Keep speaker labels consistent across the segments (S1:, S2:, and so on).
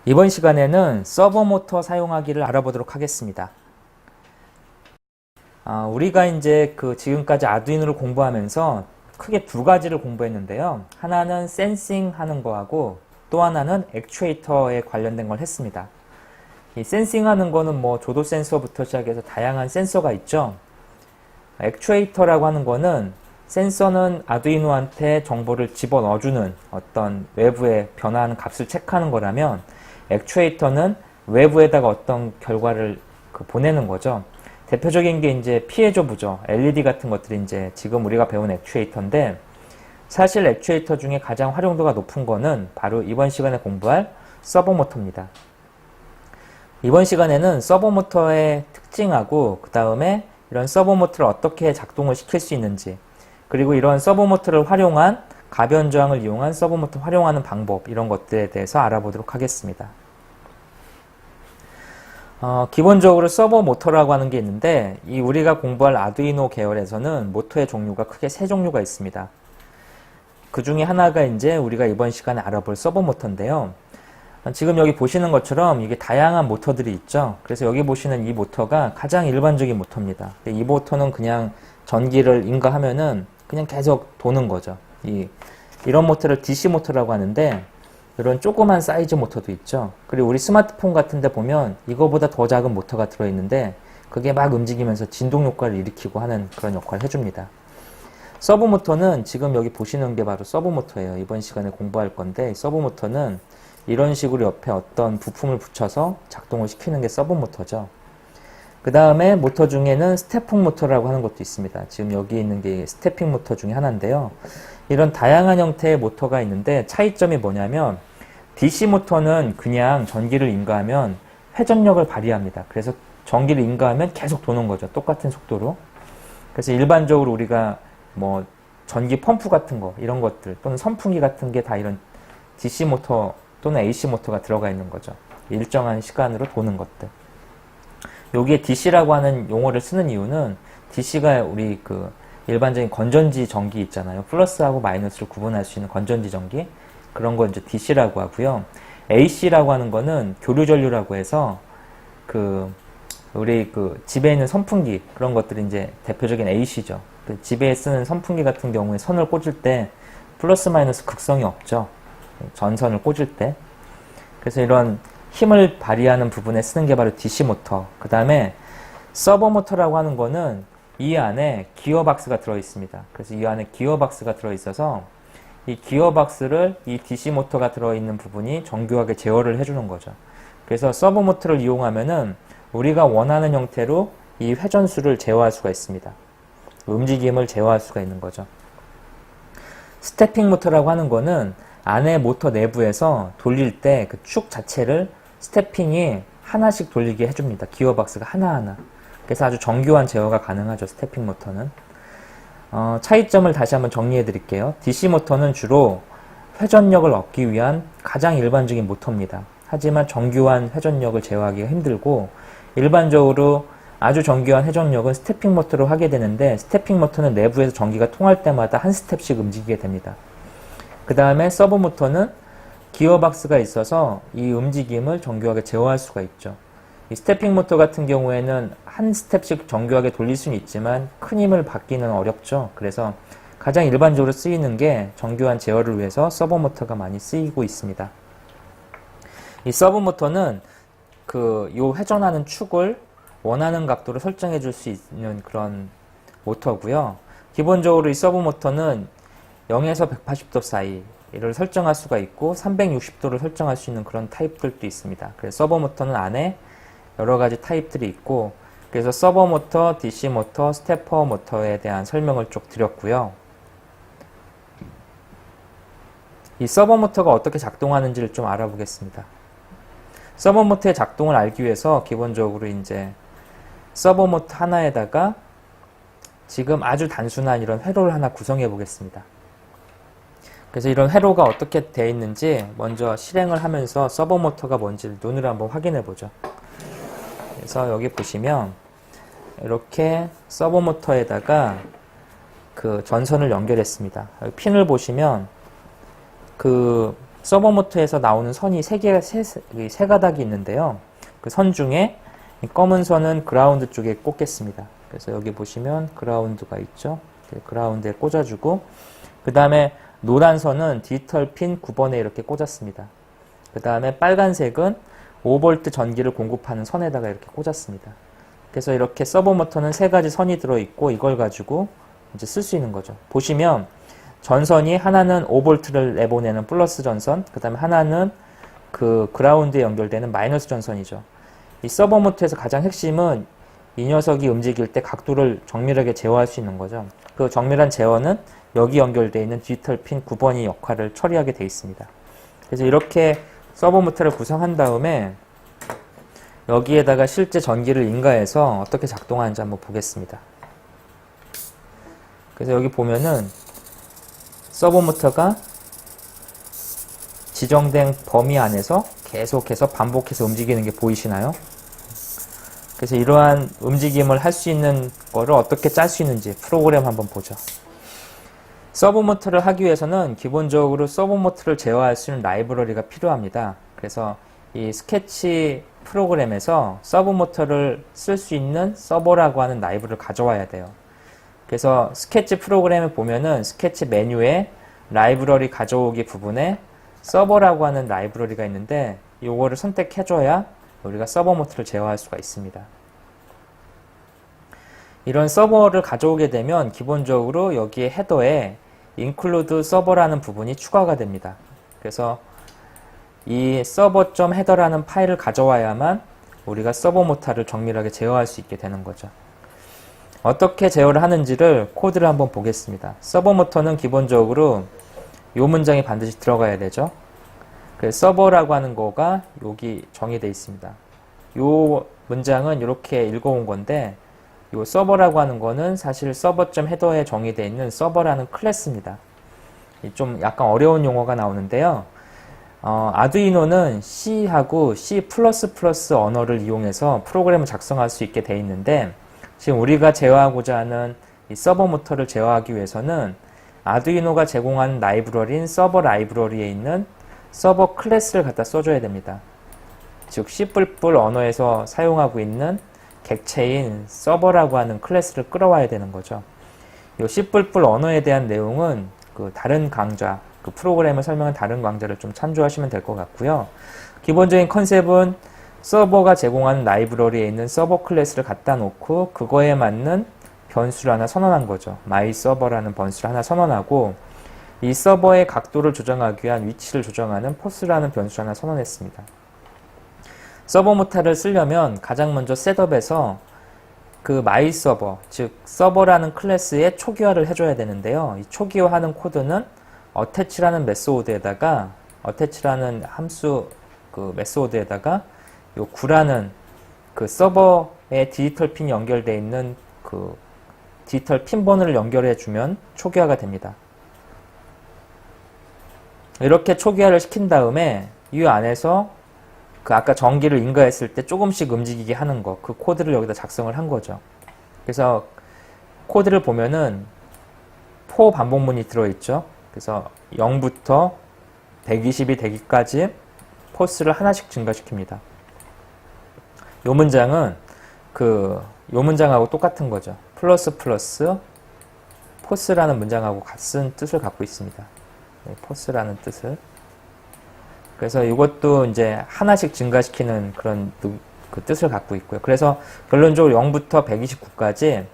S1: 이번 시간에는 서버모터 사용하기를 알아보도록 하겠습니다. 우리가 이제 지금까지 아두이노를 공부하면서 크게 두 가지를 공부했는데요. 하나는 센싱 하는 거하고 또 하나는 액추에이터에 관련된 걸 했습니다. 이 센싱 하는 거는 뭐 조도 센서부터 시작해서 다양한 센서가 있죠. 액추에이터라고 하는 거는 센서는 아두이노한테 정보를 집어넣어주는 어떤 외부에 변화하는 값을 체크하는 거라면 액추에이터는 외부에다가 어떤 결과를 보내는 거죠. 대표적인 게 이제 피해조부죠. LED 같은 것들이 이제 지금 우리가 배운 액추에이터인데, 사실 액추에이터 중에 가장 활용도가 높은 거는 바로 이번 시간에 공부할 서버모터입니다. 이번 시간에는 서버모터의 특징하고 그 다음에 이런 서버모터를 어떻게 작동을 시킬 수 있는지, 그리고 이런 서버모터를 활용한 가변저항을 이용한 서버모터 활용하는 방법, 이런 것들에 대해서 알아보도록 하겠습니다. 기본적으로 서버모터라고 하는 게 있는데, 이 우리가 공부할 아두이노 계열에서는 모터의 종류가 크게 세 종류가 있습니다. 그 중에 하나가 이제 우리가 이번 시간에 알아볼 서버모터인데요. 지금 여기 보시는 것처럼 이게 다양한 모터들이 있죠. 그래서 여기 보시는 이 모터가 가장 일반적인 모터입니다. 이 모터는 그냥 전기를 인가하면은 그냥 계속 도는 거죠. 이런 모터를 DC 모터라고 하는데, 이런 조그만 사이즈 모터도 있죠. 그리고 우리 스마트폰 같은 데 보면 이거보다 더 작은 모터가 들어있는데, 그게 막 움직이면서 진동 효과를 일으키고 하는 그런 역할을 해줍니다. 서브모터는 지금 여기 보시는 게 바로 서브모터예요. 이번 시간에 공부할 건데, 서브모터는 이런 식으로 옆에 어떤 부품을 붙여서 작동을 시키는 게 서브모터죠. 그 다음에 모터 중에는 스태핑 모터라고 하는 것도 있습니다. 지금 여기 있는 게 스태핑 모터 중에 하나인데요. 이런 다양한 형태의 모터가 있는데, 차이점이 뭐냐면 DC 모터는 그냥 전기를 인가하면 회전력을 발휘합니다. 그래서 전기를 인가하면 계속 도는 거죠. 똑같은 속도로. 그래서 일반적으로 우리가 뭐 전기 펌프 같은 거, 이런 것들 또는 선풍기 같은 게 다 이런 DC 모터 또는 AC 모터가 들어가 있는 거죠. 일정한 시간으로 도는 것들. 여기에 DC라고 하는 용어를 쓰는 이유는, DC가 우리 일반적인 건전지 전기 있잖아요. 플러스하고 마이너스를 구분할 수 있는 건전지 전기. 그런 거 이제 DC라고 하고요. AC라고 하는 거는 교류 전류라고 해서 우리 집에 있는 선풍기, 그런 것들이 이제 대표적인 AC죠. 집에 쓰는 선풍기 같은 경우에 선을 꽂을 때 플러스 마이너스 극성이 없죠. 전선을 꽂을 때. 그래서 이런 힘을 발휘하는 부분에 쓰는 게 바로 DC 모터. 그 다음에 서버 모터라고 하는 거는 이 안에 기어박스가 들어있습니다. 그래서 이 안에 기어박스가 들어있어서 이 기어박스를 이 DC 모터가 들어있는 부분이 정교하게 제어를 해주는 거죠. 그래서 서버 모터를 이용하면은 우리가 원하는 형태로 이 회전수를 제어할 수가 있습니다. 움직임을 제어할 수가 있는 거죠. 스태핑 모터라고 하는 거는 안에 모터 내부에서 돌릴 때 그 축 자체를 스태핑이 하나씩 돌리게 해줍니다. 기어박스가 하나하나. 그래서 아주 정교한 제어가 가능하죠. 스태핑 모터는. 차이점을 다시 한번 정리해 드릴게요. DC 모터는 주로 회전력을 얻기 위한 가장 일반적인 모터입니다. 하지만 정교한 회전력을 제어하기가 힘들고, 일반적으로 아주 정교한 회전력은 스태핑 모터로 하게 되는데, 스태핑 모터는 내부에서 전기가 통할 때마다 한 스텝씩 움직이게 됩니다. 그 다음에 서브 모터는 기어박스가 있어서 이 움직임을 정교하게 제어할 수가 있죠. 이 스태핑 모터 같은 경우에는 한 스텝씩 정교하게 돌릴 수는 있지만 큰 힘을 받기는 어렵죠. 그래서 가장 일반적으로 쓰이는 게 정교한 제어를 위해서 서버 모터가 많이 쓰이고 있습니다. 이 서브 모터는 요 회전하는 축을 원하는 각도로 설정해 줄 수 있는 그런 모터고요. 기본적으로 이 서브 모터는 0에서 180도 사이를 설정할 수가 있고 360도를 설정할 수 있는 그런 타입들도 있습니다. 그래서 서버 모터는 안에 여러 가지 타입들이 있고, 그래서 서버 모터, DC 모터, 스태퍼 모터에 대한 설명을 쭉 드렸고요. 이 서버 모터가 어떻게 작동하는지를 좀 알아보겠습니다. 서버 모터의 작동을 알기 위해서 기본적으로 이제 서버 모터 하나에다가 지금 아주 단순한 이런 회로를 하나 구성해 보겠습니다. 그래서 이런 회로가 어떻게 되어 있는지 먼저 실행을 하면서 서버 모터가 뭔지를 눈으로 한번 확인해 보죠. 그래서 여기 보시면 이렇게 서버 모터에다가 그 전선을 연결했습니다. 여기 핀을 보시면 그 서버 모터에서 나오는 선이 세 가닥이 있는데요. 그 선 중에 이 검은 선은 그라운드 쪽에 꽂겠습니다. 그래서 여기 보시면 그라운드가 있죠. 그라운드에 꽂아주고, 그 다음에 노란 선은 디지털 핀 9번에 이렇게 꽂았습니다. 그 다음에 빨간색은 5V 전기를 공급하는 선에다가 이렇게 꽂았습니다. 그래서 이렇게 서버 모터는 세 가지 선이 들어있고, 이걸 가지고 이제 쓸 수 있는 거죠. 보시면 전선이 하나는 5V를 내보내는 플러스 전선, 그 다음에 하나는 그 그라운드에 연결되는 마이너스 전선이죠. 이 서버 모터에서 가장 핵심은 이 녀석이 움직일 때 각도를 정밀하게 제어할 수 있는 거죠. 그 정밀한 제어는 여기 연결되어 있는 디지털 핀 9번이 역할을 처리하게 되어 있습니다. 그래서 이렇게 서버 모터를 구성한 다음에 여기에다가 실제 전기를 인가해서 어떻게 작동하는지 한번 보겠습니다. 그래서 여기 보면은 서버 모터가 지정된 범위 안에서 계속해서 반복해서 움직이는 게 보이시나요? 그래서 이러한 움직임을 할 수 있는 거를 어떻게 짤 수 있는지 프로그램 한번 보죠. 서버 모터를 하기 위해서는 기본적으로 서버 모터를 제어할 수 있는 라이브러리가 필요합니다. 그래서 이 스케치 프로그램에서 서버 모터를 쓸 수 있는 서버라고 하는 라이브를 가져와야 돼요. 그래서 스케치 프로그램에 보면은 스케치 메뉴에 라이브러리 가져오기 부분에 서버라고 하는 라이브러리가 있는데 요거를 선택해줘야 우리가 서버 모터를 제어할 수가 있습니다. 이런 서버를 가져오게 되면 기본적으로 여기에 헤더에 include server라는 부분이 추가가 됩니다. 그래서 이 server.header라는 파일을 가져와야만 우리가 서버 모터를 정밀하게 제어할 수 있게 되는 거죠. 어떻게 제어를 하는지를 코드를 한번 보겠습니다. 서버 모터는 기본적으로 이 문장이 반드시 들어가야 되죠. 그래서 서버라고 하는 거가 여기 정의되어 있습니다. 이 문장은 이렇게 읽어온 건데 이 서버라고 하는 거는 사실 서버.헤더에 정의되어 있는 서버라는 클래스입니다. 좀 약간 어려운 용어가 나오는데요. 아두이노는 C하고 C++ 언어를 이용해서 프로그램을 작성할 수 있게 되어 있는데 지금 우리가 제어하고자 하는 이 서버 모터를 제어하기 위해서는 아두이노가 제공한 라이브러리인 서버 라이브러리에 있는 서버 클래스를 갖다 써줘야 됩니다. 즉 C++ 언어에서 사용하고 있는 객체인 서버라고 하는 클래스를 끌어와야 되는 거죠. 이 C++ 언어에 대한 내용은 그 다른 강좌, 그 프로그램을 설명한 다른 강좌를 좀 참조하시면 될 것 같고요. 기본적인 컨셉은 서버가 제공하는 라이브러리에 있는 서버 클래스를 갖다 놓고 그거에 맞는 변수를 하나 선언한 거죠. myServer라는 변수를 하나 선언하고 이 서버의 각도를 조정하기 위한 위치를 조정하는 포스라는 변수를 하나 선언했습니다. 서버 모터를 쓰려면 가장 먼저 셋업에서 그 myServer, 즉 서버라는 클래스에 초기화를 해줘야 되는데요. 이 초기화하는 코드는 attach라는 메소드에다가 attach라는 함수 그 메소드에다가 요 9라는 그 서버에 디지털 핀이 연결되어 있는 그 디지털 핀 번호를 연결해 주면 초기화가 됩니다. 이렇게 초기화를 시킨 다음에 이 안에서 그 아까 전기를 인가했을 때 조금씩 움직이게 하는 거, 그 코드를 여기다 작성을 한 거죠. 그래서 코드를 보면은 for 반복문이 들어있죠. 그래서 0부터 120이 되기까지 포스를 하나씩 증가시킵니다. 요 문장은 요 문장하고 똑같은 거죠. 플러스 포스라는 문장하고 같은 뜻을 갖고 있습니다. 네, 포스라는 뜻을. 그래서 이것도 이제 하나씩 증가시키는 그런 그 뜻을 갖고 있고요. 그래서 결론적으로 0부터 129까지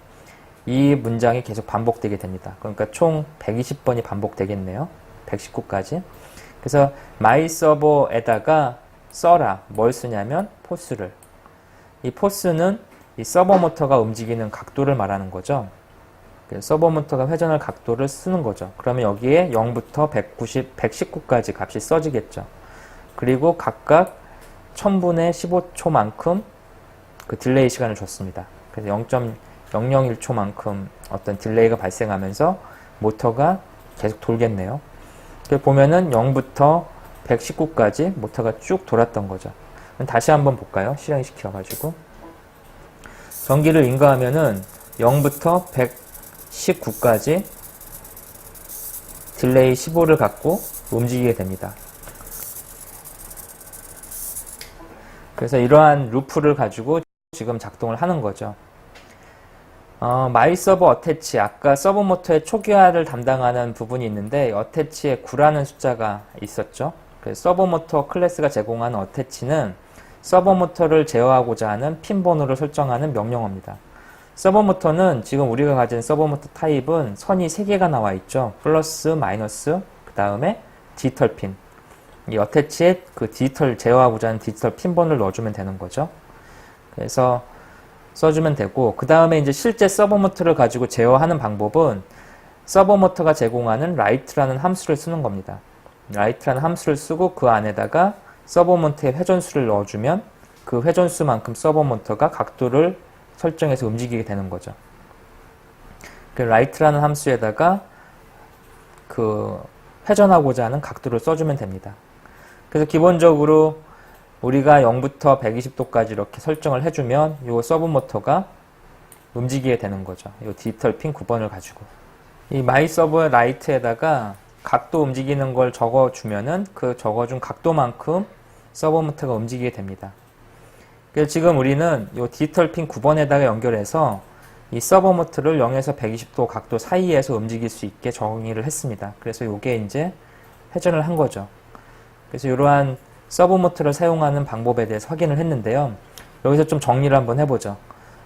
S1: 이 문장이 계속 반복되게 됩니다. 그러니까 총 120번이 반복되겠네요. 119까지. 그래서 myServer에다가 써라. 뭘 쓰냐면 포스를. 이 포스는 이 서버 모터가 움직이는 각도를 말하는 거죠. 서버 모터가 회전할 각도를 쓰는 거죠. 그러면 여기에 0부터 119까지 값이 써지겠죠. 그리고 각각 1000분의 15초만큼 그 딜레이 시간을 줬습니다. 그래서 0.01초만큼 어떤 딜레이가 발생하면서 모터가 계속 돌겠네요. 보면은 0부터 119까지 모터가 쭉 돌았던 거죠. 다시 한번 볼까요? 실행시켜가지고 전기를 인가하면은 0부터 119까지 딜레이 15를 갖고 움직이게 됩니다. 그래서 이러한 루프를 가지고 지금 작동을 하는 거죠. 마이 서버 어태치, 아까 서버 모터의 초기화를 담당하는 부분이 있는데 어태치에 9라는 숫자가 있었죠. 그래서 서버 모터 클래스가 제공하는 어태치는 서버 모터를 제어하고자 하는 핀 번호를 설정하는 명령어입니다. 서버 모터는 지금 우리가 가진 서버 모터 타입은 선이 3개가 나와 있죠. 플러스, 마이너스, 그 다음에 디지털 핀. 이 어태치에 그 디지털 제어하고자 하는 디지털 핀 번호를 넣어주면 되는 거죠. 그래서 써주면 되고, 그 다음에 이제 실제 서버 모터를 가지고 제어하는 방법은 서버 모터가 제공하는 write라는 함수를 쓰는 겁니다. write라는 함수를 쓰고 그 안에다가 서버 모터의 회전수를 넣어주면 그 회전수만큼 서버 모터가 각도를 설정해서 움직이게 되는 거죠. 그 write라는 함수에다가 그 회전하고자 하는 각도를 써주면 됩니다. 그래서 기본적으로 우리가 0부터 120도까지 이렇게 설정을 해주면 이 서브 모터가 움직이게 되는 거죠. 이 디지털 핀 9번을 가지고. 이 마이 서버 라이트에다가 각도 움직이는 걸 적어주면은 그 적어준 각도만큼 서버 모터가 움직이게 됩니다. 그래서 지금 우리는 이 디지털 핀 9번에다가 연결해서 이 서버 모터를 0에서 120도 각도 사이에서 움직일 수 있게 정의를 했습니다. 그래서 이게 이제 회전을 한 거죠. 그래서 이러한 서버 모터를 사용하는 방법에 대해서 확인을 했는데요. 여기서 좀 정리를 한번 해보죠.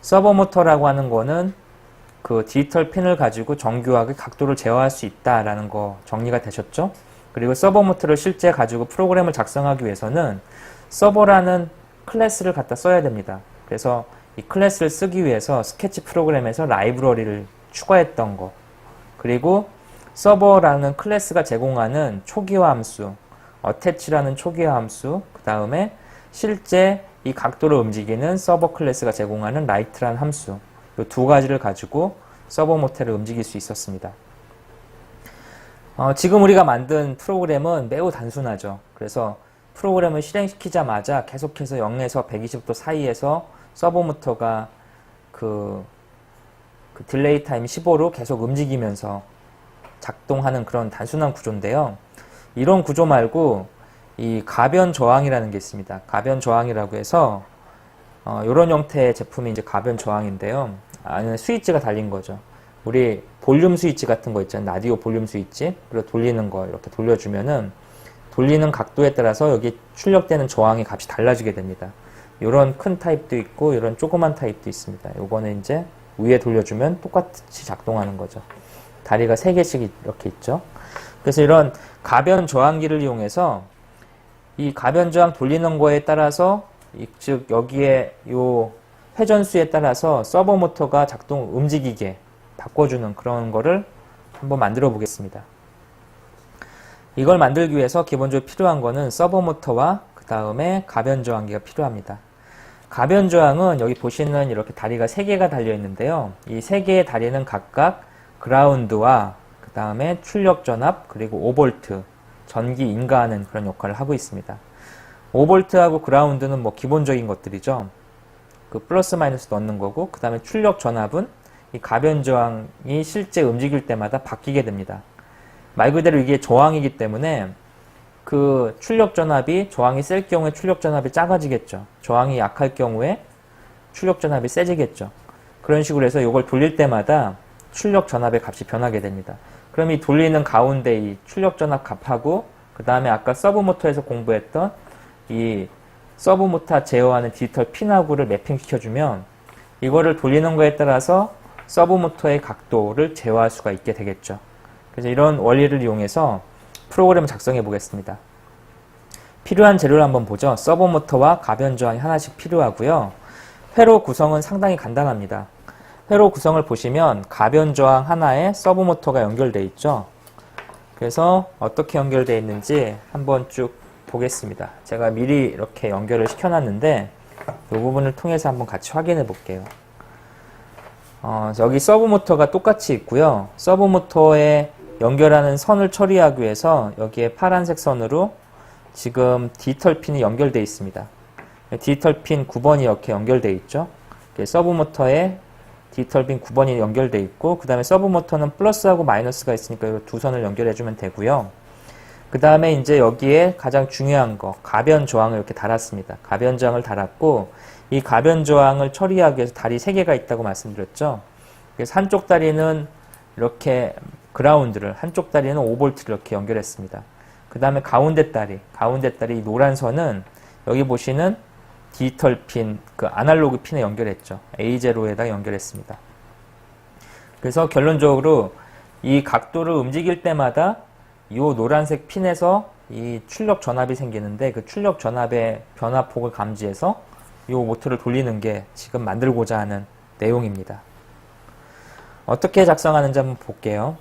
S1: 서버 모터라고 하는 거는 그 디지털 핀을 가지고 정교하게 각도를 제어할 수 있다라는 거 정리가 되셨죠? 그리고 서버 모터를 실제 가지고 프로그램을 작성하기 위해서는 서버라는 클래스를 갖다 써야 됩니다. 그래서 이 클래스를 쓰기 위해서 스케치 프로그램에서 라이브러리를 추가했던 거, 그리고 서버라는 클래스가 제공하는 초기화 함수, 어태치라는 초기화 함수, 그 다음에 실제 이 각도를 움직이는 서버 클래스가 제공하는 write라는 함수, 이 두 가지를 가지고 서버 모터를 움직일 수 있었습니다. 지금 우리가 만든 프로그램은 매우 단순하죠. 그래서 프로그램을 실행시키자마자 계속해서 0에서 120도 사이에서 서버 모터가 그 딜레이 타임 15로 계속 움직이면서 작동하는 그런 단순한 구조인데요. 이런 구조 말고 이 가변 저항이라는 게 있습니다. 가변 저항이라고 해서 이런 형태의 제품이 이제 가변 저항인데요. 안에 스위치가 달린 거죠. 우리 볼륨 스위치 같은 거 있잖아요. 라디오 볼륨 스위치. 그리고 돌리는 거 이렇게 돌려주면은 돌리는 각도에 따라서 여기 출력되는 저항의 값이 달라지게 됩니다. 이런 큰 타입도 있고 이런 조그만 타입도 있습니다. 요거는 이제 위에 돌려주면 똑같이 작동하는 거죠. 다리가 3개씩 이렇게 있죠. 그래서 이런 가변 저항기를 이용해서 이 가변 저항 돌리는 거에 따라서 즉 여기에 요 회전수에 따라서 서버 모터가 움직이게 바꿔주는 그런 거를 한번 만들어 보겠습니다. 이걸 만들기 위해서 기본적으로 필요한 거는 서버 모터와 그 다음에 가변 저항기가 필요합니다. 가변 저항은 여기 보시는 이렇게 다리가 3개가 달려 있는데요. 이 3개의 다리는 각각 그라운드와 그 다음에 출력 전압 그리고 5V 전기 인가하는 그런 역할을 하고 있습니다. 5V하고 그라운드는 뭐 기본적인 것들이죠. 그 플러스 마이너스 넣는 거고, 그 다음에 출력 전압은 이 가변 저항이 실제 움직일 때마다 바뀌게 됩니다. 말 그대로 이게 저항이기 때문에 그 출력 전압이 저항이 셀 경우에 출력 전압이 작아지겠죠. 저항이 약할 경우에 출력 전압이 세지겠죠. 그런 식으로 해서 이걸 돌릴 때마다 출력 전압의 값이 변하게 됩니다. 그럼 이 돌리는 가운데 이 출력 전압 값하고 그 다음에 아까 서브 모터에서 공부했던 이 서브 모터 제어하는 디지털 핀하고를 매핑시켜주면 이거를 돌리는 거에 따라서 서브 모터의 각도를 제어할 수가 있게 되겠죠. 그래서 이런 원리를 이용해서 프로그램을 작성해 보겠습니다. 필요한 재료를 한번 보죠. 서버 모터와 가변 저항이 하나씩 필요하고요. 회로 구성은 상당히 간단합니다. 회로 구성을 보시면 가변 저항 하나에 서버 모터가 연결되어 있죠. 그래서 어떻게 연결되어 있는지 한번 쭉 보겠습니다. 제가 미리 이렇게 연결을 시켜놨는데 이 부분을 통해서 한번 같이 확인해 볼게요. 여기 서브 모터가 똑같이 있고요. 서브 모터에 연결하는 선을 처리하기 위해서 여기에 파란색 선으로 지금 디지털 핀이 연결되어 있습니다. 디지털 핀 9번이 이렇게 연결되어 있죠. 서브 모터에 디지털 핀 9번이 연결되어 있고, 그 다음에 서브 모터는 플러스하고 마이너스가 있으니까 이 두 선을 연결해주면 되고요. 그 다음에 이제 여기에 가장 중요한 거, 가변 저항을 이렇게 달았습니다. 가변 저항을 달았고, 이 가변 저항을 처리하기 위해서 다리 3개가 있다고 말씀드렸죠. 그래서 한쪽 다리는 이렇게 그라운드를, 한쪽 다리는 5V를 이렇게 연결했습니다. 그 다음에 가운데 다리 이 노란 선은 여기 보시는 디지털 핀, 그 아날로그 핀에 연결했죠. A0에다가 연결했습니다. 그래서 결론적으로 이 각도를 움직일 때마다 이 노란색 핀에서 이 출력 전압이 생기는데, 그 출력 전압의 변화폭을 감지해서 이 모터를 돌리는 게 지금 만들고자 하는 내용입니다. 어떻게 작성하는지 한번 볼게요.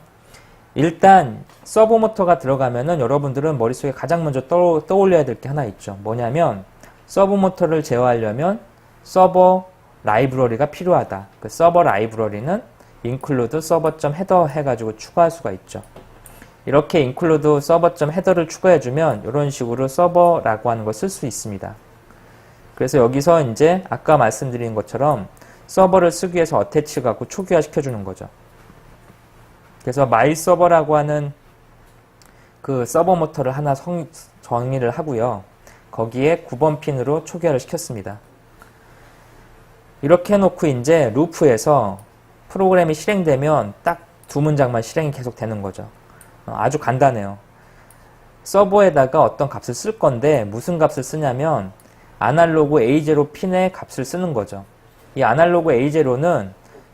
S1: 일단 서버 모터가 들어가면은 여러분들은 머릿속에 가장 먼저 떠올려야 될 게 하나 있죠. 뭐냐면 서버 모터를 제어하려면 서버 라이브러리가 필요하다. 그 서버 라이브러리는 include server.header 해가지고 추가할 수가 있죠. 이렇게 include server.header를 추가해주면 이런 식으로 서버라고 하는 걸 쓸 수 있습니다. 그래서 여기서 이제 아까 말씀드린 것처럼 서버를 쓰기 위해서 attach 갖고 초기화 시켜주는 거죠. 그래서 my server라고 하는 그 서버 모터를 하나 정의를 하고요. 거기에 9번 핀으로 초기화를 시켰습니다. 이렇게 해놓고 이제 루프에서 프로그램이 실행되면 딱 두 문장만 실행이 계속 되는 거죠. 아주 간단해요. 서버에다가 어떤 값을 쓸 건데 무슨 값을 쓰냐면 아날로그 A0 핀의 값을 쓰는 거죠. 이 아날로그 A0는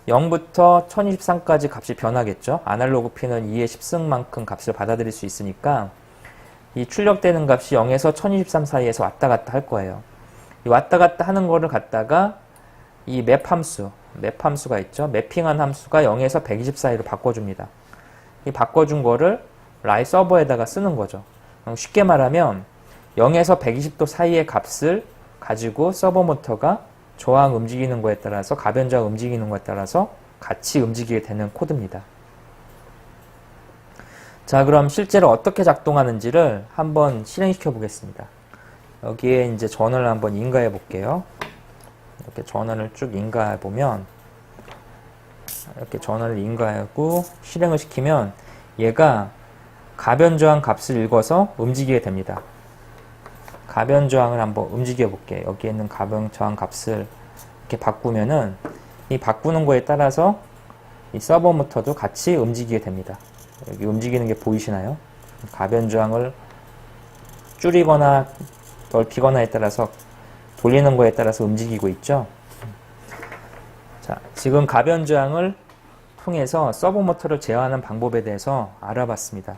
S1: 0부터 1023까지 값이 변하겠죠. 아날로그 핀은 2의 10승만큼 값을 받아들일 수 있으니까 이 출력되는 값이 0에서 1023 사이에서 왔다 갔다 할 거예요. 이 왔다 갔다 하는 거를 갖다가 이 맵 함수가 있죠. 매핑한 함수가 0에서 120 사이로 바꿔줍니다. 이 바꿔준 거를 라이 서버에다가 쓰는 거죠. 쉽게 말하면 0에서 120도 사이의 값을 가지고 서버 모터가 저항 움직이는 거에 따라서, 가변 저항 움직이는 거에 따라서 같이 움직이게 되는 코드입니다. 자, 그럼 실제로 어떻게 작동하는지를 한번 실행시켜 보겠습니다. 여기에 이제 전원을 한번 인가해 볼게요. 이렇게 전원을 쭉 인가해 보면, 이렇게 전원을 인가하고 실행을 시키면 얘가 가변 저항 값을 읽어서 움직이게 됩니다. 가변 저항을 한번 움직여 볼게요. 여기에 있는 가변 저항 값을 이렇게 바꾸면은 이 바꾸는 거에 따라서 이 서버 모터도 같이 움직이게 됩니다. 여기 움직이는 게 보이시나요? 가변 저항을 줄이거나 넓히거나에 따라서 돌리는 거에 따라서 움직이고 있죠. 자, 지금 가변 저항을 통해서 서버 모터를 제어하는 방법에 대해서 알아봤습니다.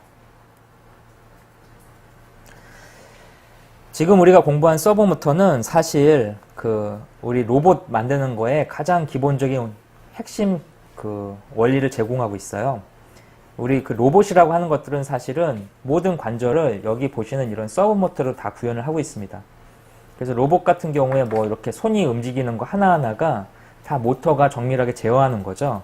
S1: 지금 우리가 공부한 서버 모터는 사실 우리 로봇 만드는 거에 가장 기본적인 핵심 원리를 제공하고 있어요. 우리 로봇이라고 하는 것들은 사실은 모든 관절을 여기 보시는 이런 서버 모터로 다 구현을 하고 있습니다. 그래서 로봇 같은 경우에 뭐 이렇게 손이 움직이는 거 하나하나가 다 모터가 정밀하게 제어하는 거죠.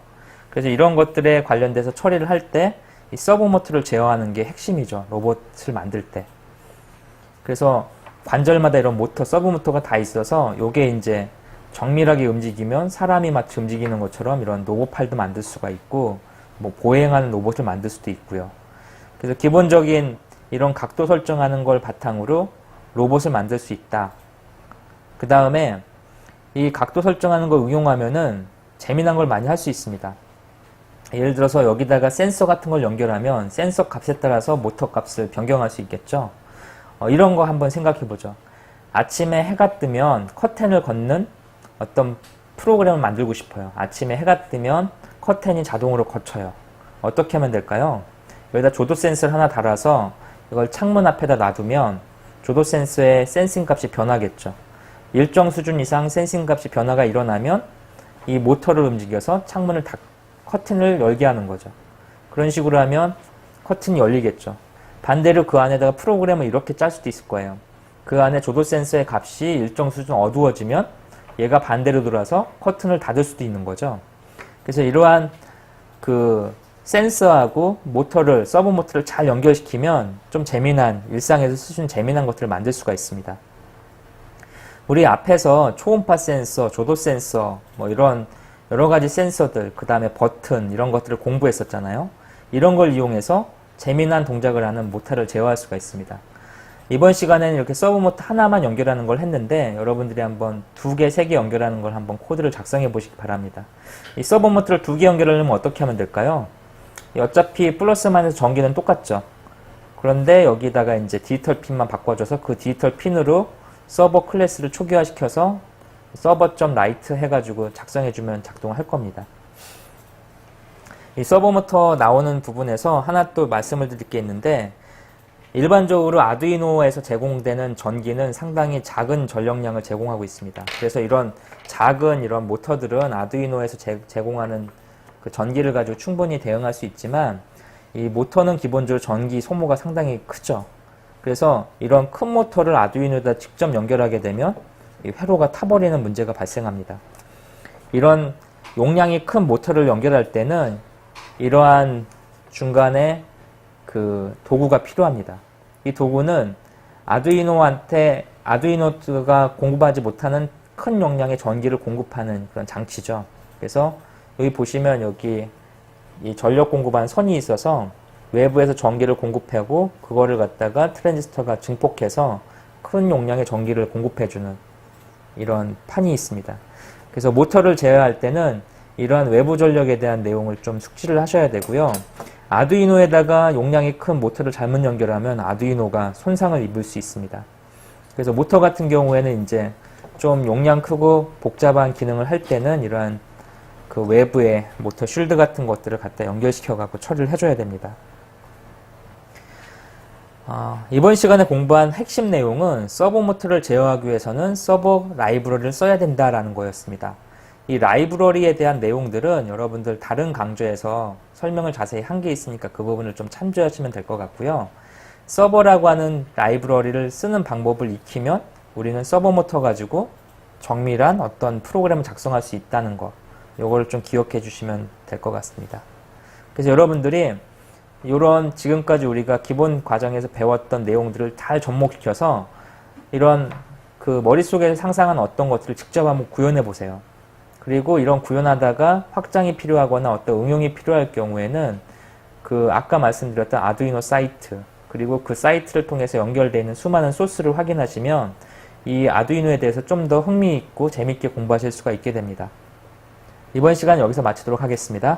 S1: 그래서 이런 것들에 관련돼서 처리를 할 때 이 서버 모터를 제어하는 게 핵심이죠. 로봇을 만들 때. 그래서 관절마다 이런 모터, 서브 모터가 다 있어서 요게 이제 정밀하게 움직이면 사람이 마치 움직이는 것처럼 이런 로봇팔도 만들 수가 있고, 뭐 보행하는 로봇을 만들 수도 있고요. 그래서 기본적인 이런 각도 설정하는 걸 바탕으로 로봇을 만들 수 있다. 그 다음에 이 각도 설정하는 걸 응용하면은 재미난 걸 많이 할 수 있습니다. 예를 들어서 여기다가 센서 같은 걸 연결하면 센서 값에 따라서 모터 값을 변경할 수 있겠죠. 이런 거 한번 생각해 보죠. 아침에 해가 뜨면 커튼을 걷는 어떤 프로그램을 만들고 싶어요. 아침에 해가 뜨면 커튼이 자동으로 걷혀요. 어떻게 하면 될까요? 여기다 조도 센서를 하나 달아서 이걸 창문 앞에다 놔두면 조도 센서의 센싱 값이 변하겠죠. 일정 수준 이상 센싱 값이 변화가 일어나면 이 모터를 움직여서 창문을 커튼을 열게 하는 거죠. 그런 식으로 하면 커튼이 열리겠죠. 반대로 그 안에다가 프로그램을 이렇게 짤 수도 있을 거예요. 그 안에 조도 센서의 값이 일정 수준 어두워지면 얘가 반대로 돌아서 커튼을 닫을 수도 있는 거죠. 그래서 이러한 그 센서하고 모터를, 서버 모터를 잘 연결시키면 좀 재미난, 일상에서 쓸 수 있는 재미난 것들을 만들 수가 있습니다. 우리 앞에서 초음파 센서, 조도 센서, 뭐 이런 여러 가지 센서들, 그 다음에 버튼, 이런 것들을 공부했었잖아요. 이런 걸 이용해서 재미난 동작을 하는 모터를 제어할 수가 있습니다. 이번 시간에는 이렇게 서버 모터 하나만 연결하는 걸 했는데, 여러분들이 한번 2개, 3개 연결하는 걸 한번 코드를 작성해 보시기 바랍니다. 이 서버 모터를 2개 연결하려면 어떻게 하면 될까요? 어차피 플러스 마이너스 전기는 똑같죠. 그런데 여기다가 이제 디지털 핀만 바꿔줘서 그 디지털 핀으로 서버 클래스를 초기화시켜서 서버.write 해가지고 작성해주면 작동할 겁니다. 이 서버 모터 나오는 부분에서 하나 또 말씀을 드릴 게 있는데, 일반적으로 아두이노에서 제공되는 전기는 상당히 작은 전력량을 제공하고 있습니다. 그래서 이런 작은 이런 모터들은 아두이노에서 제공하는 그 전기를 가지고 충분히 대응할 수 있지만, 이 모터는 기본적으로 전기 소모가 상당히 크죠. 그래서 이런 큰 모터를 아두이노에다 직접 연결하게 되면 이 회로가 타버리는 문제가 발생합니다. 이런 용량이 큰 모터를 연결할 때는 이러한 중간에 그 도구가 필요합니다. 이 도구는 아두이노가 공급하지 못하는 큰 용량의 전기를 공급하는 그런 장치죠. 그래서 여기 보시면 여기 이 전력 공급하는 선이 있어서 외부에서 전기를 공급하고 그거를 갖다가 트랜지스터가 증폭해서 큰 용량의 전기를 공급해주는 이런 판이 있습니다. 그래서 모터를 제어할 때는 이러한 외부 전력에 대한 내용을 좀 숙지를 하셔야 되고요. 아두이노에다가 용량이 큰 모터를 잘못 연결하면 아두이노가 손상을 입을 수 있습니다. 그래서 모터 같은 경우에는 이제 좀 용량 크고 복잡한 기능을 할 때는 이러한 그 외부의 모터 쉴드 같은 것들을 갖다 연결시켜 갖고 처리를 해줘야 됩니다. 이번 시간에 공부한 핵심 내용은 서버 모터를 제어하기 위해서는 서버 라이브러리를 써야 된다라는 거였습니다. 이 라이브러리에 대한 내용들은 여러분들 다른 강좌에서 설명을 자세히 한 게 있으니까 그 부분을 좀 참조하시면 될 것 같고요. 서버라고 하는 라이브러리를 쓰는 방법을 익히면 우리는 서버 모터 가지고 정밀한 어떤 프로그램을 작성할 수 있다는 거, 요거를 좀 기억해 주시면 될 것 같습니다. 그래서 여러분들이 이런 지금까지 우리가 기본 과정에서 배웠던 내용들을 잘 접목시켜서 이런 그 머릿속에 상상한 어떤 것들을 직접 한번 구현해 보세요. 그리고 이런 구현하다가 확장이 필요하거나 어떤 응용이 필요할 경우에는 그 아까 말씀드렸던 아두이노 사이트, 그리고 그 사이트를 통해서 연결되어 있는 수많은 소스를 확인하시면 이 아두이노에 대해서 좀 더 흥미있고 재밌게 공부하실 수가 있게 됩니다. 이번 시간 여기서 마치도록 하겠습니다.